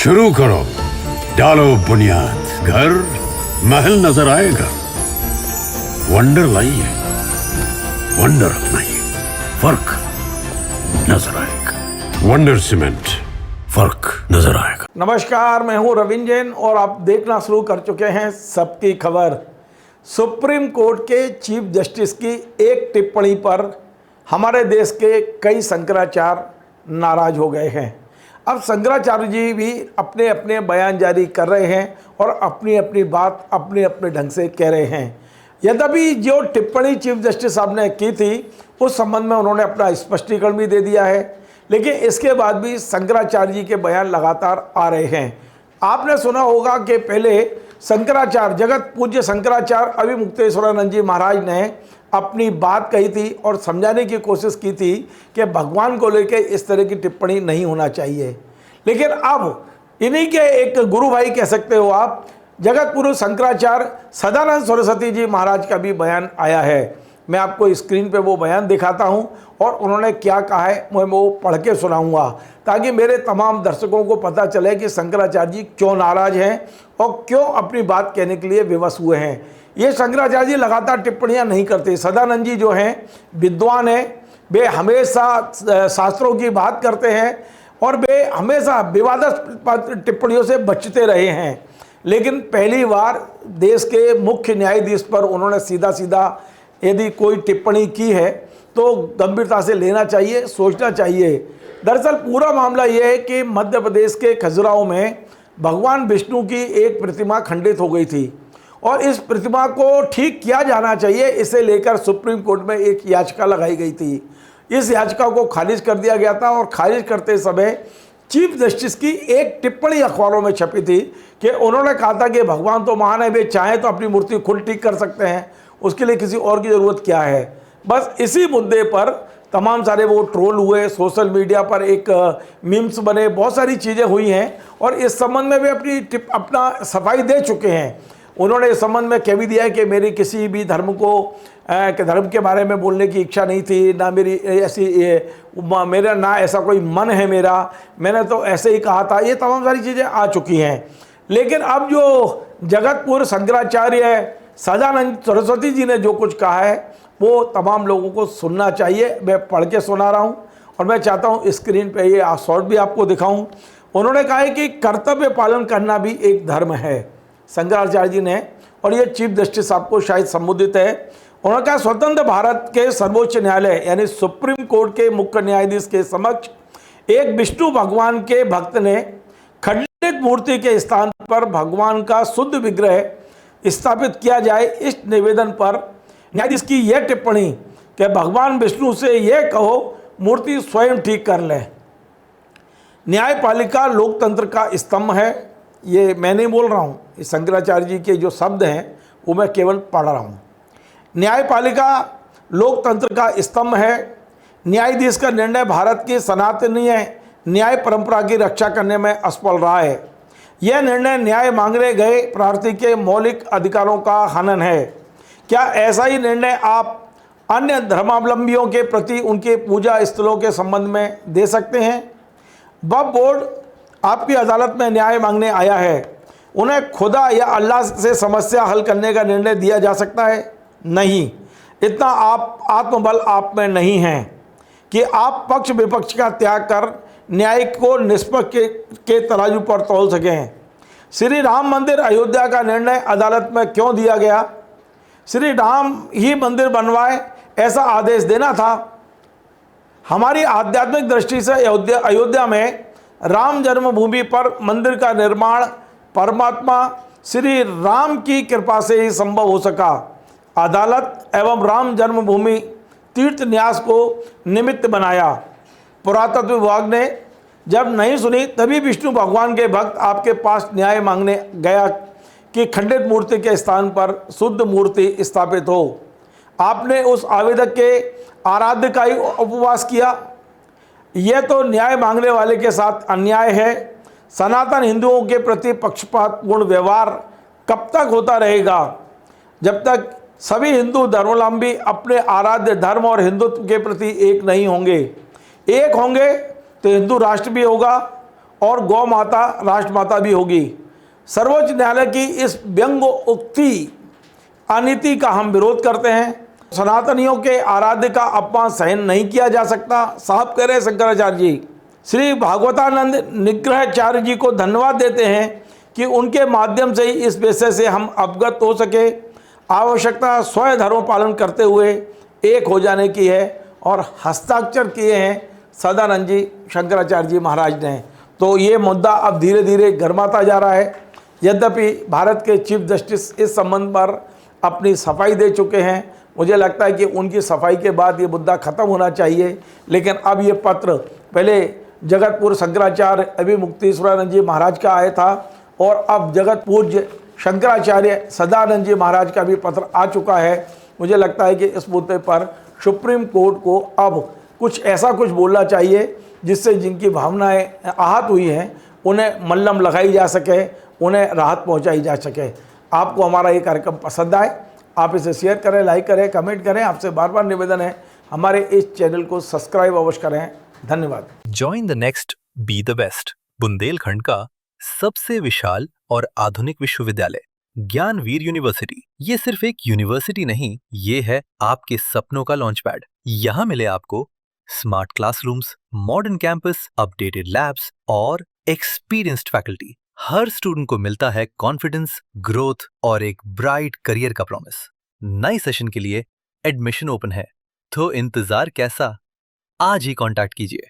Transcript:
शुरू करो, डालो बुनियाद, घर महल नजर आएगा। वंडर लाइए, वंडर अपनाइए, फर्क नजर आएगा। वंडर सीमेंट, फर्क नजर आएगा। नमस्कार, मैं हूं रविंद्र जैन और आप देखना शुरू कर चुके हैं सबकी खबर। सुप्रीम कोर्ट के चीफ जस्टिस की एक टिप्पणी पर हमारे देश के कई शंकराचार्य नाराज हो गए हैं। अब शंकराचार्य जी भी अपने अपने बयान जारी कर रहे हैं और अपनी अपनी बात अपने अपने ढंग से कह रहे हैं। यद्यपि जो टिप्पणी चीफ जस्टिस साहब ने की थी उस संबंध में उन्होंने अपना स्पष्टीकरण भी दे दिया है, लेकिन इसके बाद भी शंकराचार्य जी के बयान लगातार आ रहे हैं। आपने सुना होगा कि पहले शंकराचार्य, जगत पूज्य शंकराचार्य अभिमुक्तेश्वरानंद जी महाराज ने अपनी बात कही थी और समझाने की कोशिश की थी कि भगवान को लेकर इस तरह की टिप्पणी नहीं होना चाहिए। लेकिन अब इन्हीं के एक गुरु भाई कह सकते हो आप, जगत गुरु शंकराचार्य सदानंद सरस्वती जी महाराज का भी बयान आया है। मैं आपको स्क्रीन पे वो बयान दिखाता हूं और उन्होंने क्या कहा है मैं वो पढ़ के सुनाऊंगा, ताकि मेरे तमाम दर्शकों को पता चले कि शंकराचार्य जी क्यों नाराज हैं और क्यों अपनी बात कहने के लिए विवश हुए हैं। ये शंकराचार्य जी लगातार टिप्पणियां नहीं करते। सदानंद जी जो हैं विद्वान हैं, वे हमेशा शास्त्रों की बात करते हैं और वे हमेशा विवादास्पद टिप्पणियों से बचते रहे हैं। लेकिन पहली बार देश के मुख्य न्यायाधीश पर उन्होंने सीधा सीधा यदि कोई टिप्पणी की है तो गंभीरता से लेना चाहिए, सोचना चाहिए। दरअसल पूरा मामला यह है कि मध्य प्रदेश के खजुराहो में भगवान विष्णु की एक प्रतिमा खंडित हो गई थी और इस प्रतिमा को ठीक किया जाना चाहिए, इसे लेकर सुप्रीम कोर्ट में एक याचिका लगाई गई थी। इस याचिका को खारिज कर दिया गया था और खारिज करते समय चीफ जस्टिस की एक टिप्पणी अखबारों में छपी थी कि उन्होंने कहा था कि भगवान तो महान है, वे चाहें तो अपनी मूर्ति खुद ठीक कर सकते हैं, उसके लिए किसी और की ज़रूरत क्या है। बस इसी मुद्दे पर तमाम सारे वो ट्रोल हुए, सोशल मीडिया पर एक मीम्स बने, बहुत सारी चीज़ें हुई हैं और इस संबंध में वे अपना सफाई दे चुके हैं। उन्होंने इस संबंध में कह भी दिया है कि मेरी किसी भी धर्म के बारे में बोलने की इच्छा नहीं थी, ना मेरी मेरा ना ऐसा कोई मन है मैंने तो ऐसे ही कहा था। ये तमाम सारी चीज़ें आ चुकी हैं। लेकिन अब जो जगतपुर शंकराचार्य सदानंद सरस्वती जी ने जो कुछ कहा है वो तमाम लोगों को सुनना चाहिए। मैं पढ़ के सुना रहा हूँ और मैं चाहता हूँ स्क्रीन पे ये शॉर्ट भी आपको दिखाऊं। उन्होंने कहा है कि कर्तव्य पालन करना भी एक धर्म है, शंकराचार्य जी ने, और ये चीफ जस्टिस साहब को शायद संबोधित है। उन्होंने कहा स्वतंत्र भारत के सर्वोच्च न्यायालय यानी सुप्रीम कोर्ट के मुख्य न्यायाधीश के समक्ष एक विष्णु भगवान के भक्त ने खंडित मूर्ति के स्थान पर भगवान का शुद्ध विग्रह स्थापित किया जाए, इस निवेदन पर न्यायाधीश की यह टिप्पणी कि भगवान विष्णु से यह कहो मूर्ति स्वयं ठीक कर ले। न्यायपालिका लोकतंत्र का स्तंभ है। ये मैं नहीं बोल रहा हूँ, ये शंकराचार्य जी के जो शब्द हैं वो मैं केवल पढ़ रहा हूँ। न्यायपालिका लोकतंत्र का स्तंभ है। न्यायाधीश का निर्णय भारत की सनातनीय न्याय परंपरा की रक्षा करने में असफल रहा है। यह निर्णय न्याय मांगने गए प्रार्थी के मौलिक अधिकारों का हनन है। क्या ऐसा ही निर्णय आप अन्य धर्मावलंबियों के प्रति उनके पूजा स्थलों के संबंध में दे सकते हैं? वक्फ बोर्ड आपकी अदालत में न्याय मांगने आया है, उन्हें खुदा या अल्लाह से समस्या हल करने का निर्णय दिया जा सकता है? नहीं। इतना आत्मबल आप में नहीं है कि आप पक्ष विपक्ष का त्याग कर न्याय को निष्पक्ष के तराजू पर तौल सकें। श्री राम मंदिर अयोध्या का निर्णय अदालत में क्यों दिया गया? श्री राम ही मंदिर बनवाए ऐसा आदेश देना था। हमारी आध्यात्मिक दृष्टि से अयोध्या में राम जन्मभूमि पर मंदिर का निर्माण परमात्मा श्री राम की कृपा से ही संभव हो सका। अदालत एवं राम जन्मभूमि तीर्थ न्यास को निमित्त बनाया। पुरातत्व विभाग ने जब नहीं सुनी तभी विष्णु भगवान के भक्त आपके पास न्याय मांगने गया कि खंडित मूर्ति के स्थान पर शुद्ध मूर्ति स्थापित हो। आपने उस आवेदक के आराध्य का ही उपवास किया। यह तो न्याय मांगने वाले के साथ अन्याय है। सनातन हिंदुओं के प्रति पक्षपातपूर्ण व्यवहार कब तक होता रहेगा? जब तक सभी हिंदू धर्मावलंबी अपने आराध्य धर्म और हिंदुत्व के प्रति एक नहीं होंगे। एक होंगे तो हिंदू राष्ट्र भी होगा और गौ माता राष्ट्रमाता भी होगी। सर्वोच्च न्यायालय की इस व्यंग उक्ति अनीति का हम विरोध करते हैं। सनातनियों के आराध्य का अपमान सहन नहीं किया जा सकता, साहब कह रहे शंकराचार्य जी। श्री भागवतानंद निग्रहाचार्य जी को धन्यवाद देते हैं कि उनके माध्यम से ही इस विषय से हम अवगत हो सके। आवश्यकता स्वयं धर्म पालन करते हुए एक हो जाने की है और हस्ताक्षर किए हैं सदानंद जी शंकराचार्य जी महाराज ने। तो ये मुद्दा अब धीरे धीरे गर्माता जा रहा है। यद्यपि भारत के चीफ जस्टिस इस संबंध पर अपनी सफाई दे चुके हैं। मुझे लगता है कि उनकी सफाई के बाद ये मुद्दा खत्म होना चाहिए, लेकिन अब ये पत्र पहले जगतपुर शंकराचार्य अभिमुक्तेश्वरानंद जी महाराज का आया था और अब जगत पूज्य शंकराचार्य सदानंद जी महाराज का भी पत्र आ चुका है। मुझे लगता है कि इस मुद्दे पर सुप्रीम कोर्ट को अब ऐसा कुछ बोलना चाहिए जिससे जिनकी भावनाएं आहत हुई हैं उन्हें मल्लम लगाई जा सके, उन्हें राहत पहुंचाई जा सके। आपको हमारा ये कार्यक्रम पसंद आए, आप इसे शेयर करें, लाइक करें, कमेंट करें। आपसे बार बार निवेदन है हमारे इस चैनल को सब्सक्राइब अवश्य करें। धन्यवाद। Join the next be the best, Bundelkhand का सबसे विशाल और आधुनिक विश्वविद्यालय ज्ञानवीर यूनिवर्सिटी। ये सिर्फ एक यूनिवर्सिटी नहीं, ये है आपके सपनों का लॉन्च पैड। यहाँ मिले आपको smart classrooms, modern campus, updated labs और एक्सपीरियंस्ड फैकल्टी। हर स्टूडेंट को मिलता है कॉन्फिडेंस, ग्रोथ और एक ब्राइट करियर का प्रॉमिस। नए सेशन के लिए एडमिशन ओपन है, तो इंतजार कैसा? आज ही कांटेक्ट कीजिए।